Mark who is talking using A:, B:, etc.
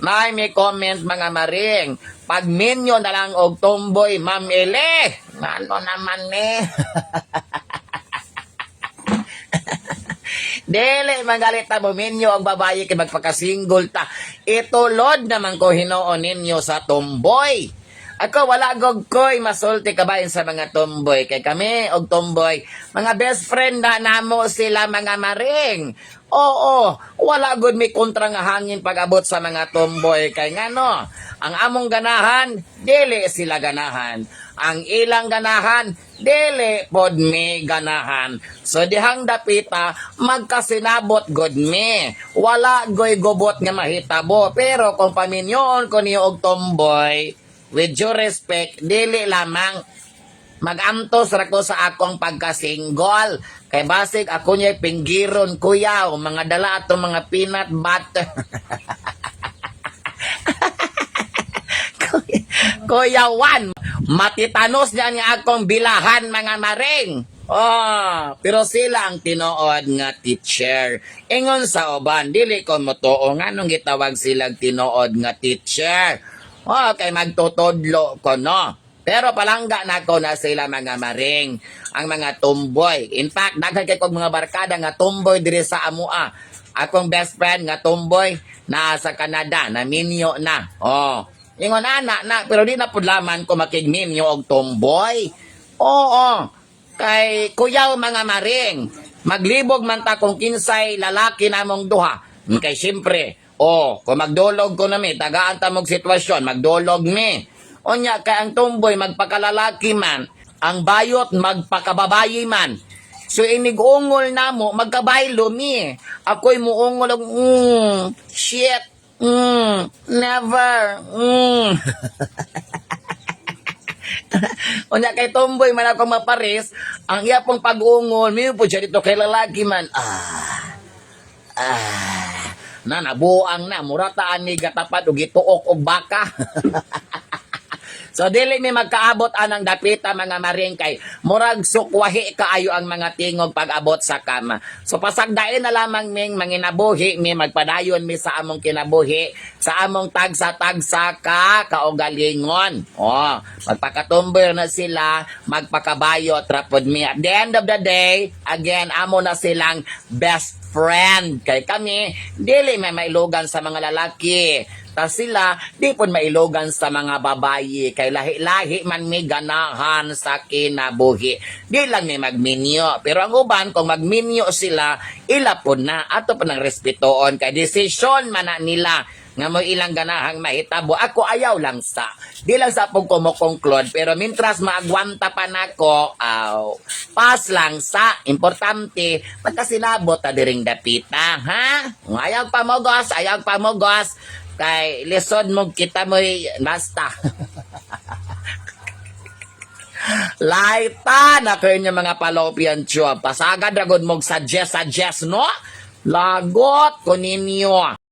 A: may comment mga maring. Pag minyo na lang og tomboy, Ma'am Ele. Ano naman eh. Dili magalit ta mo minyo ang babae kay magpakasingle ta. Itulod naman ko hinuon ninyo sa tomboy. Ako wala gog koy masulti kabayan sa mga tomboy kay kami og tomboy mga best friend na namo sila mga maring. Oo, wala gud may kontra nga hangin pag-abot sa mga tomboy kay ngano. Ang among ganahan, dili sila ganahan. Ang ilang ganahan, dili pod me ganahan. So dihang dapita, magkasinabot god me. Wala goy gobot nga mahitabo. Pero kung paminyon ko niyo og tomboy, with due respect, dili lamang magantos ra ko sa akong pagkasinggol. Kay basig ako niya pinggiron kuya o mga dala atong mga peanut butter. Kuya Juan, matitanos niya nga akong bilahan mga maring. Oh, pero sila ang tinuod nga teacher. Ingon sa uban, dili ko motuo nga nung gitawag silang tinuod nga teacher. Okay, magtutudlo ko, no? Pero palangga na ko na sila mga maring, ang mga tomboy. In fact, daghan kay kog mga barkada nga tomboy diri sa amua. Akong best friend nga tomboy na sa Canada, na minyo na. Oh, ingon ana na, pero di na pud laman ko makigminyo og tomboy. Oo, kay kuyaw mga maring, maglibog man ta kung kinsay lalaki namong duha. Kay siyempre, kung magdolog ko na mi, tagaan ta mong sitwasyon, magdolog mi. Onya, kay ang tomboy magpakalalaki man, ang bayot magpakababayi man. So inigungol na mo, magkabaylo mi. Ako'y muungol og, shit, never, Onya, kay tomboy man ako maparis, ang iya pong pag-ungol, mi po siya dito kay lalaki man, na nabuang na murataan ni gatapat og gituok og baka. So dili mi magkaabot anang dapita mga maring kay murag sukwahi kaayo ang mga tingog pag-abot sa kama. So pasagdain na lamang ming manginabuhi mi magpadayon mi sa among kinabuhi sa among tagsa-tagsa ka kaugalingon. Magpakatumber na sila, magpakabayo trapod mi. At the end of the day, again amo na silang best friend. Kay kami dili may mailugan sa mga lalaki. Ta sila di pud mailogan sa mga babayi kay lahi-lahi man may ganahan sa kinabuhi. Di lang may magminyo, pero ang uban kung magminyo sila ila pud na ato pa nang respetoon kay desisyon man na nila nga mo ilang ganahang mahitabo. Ako ayaw lang sa di lang sa pong kumukonklud, pero mintras maagwanta pa nako, pas lang sa importante pagkasinabot ta diring dapita, ha? Ayaw pamogos kay lisod mo kita mo'y basta. Laita na kayo niya mga palopian chua. Pasagad ragod mong suggest, no? Lagot ko ninyo.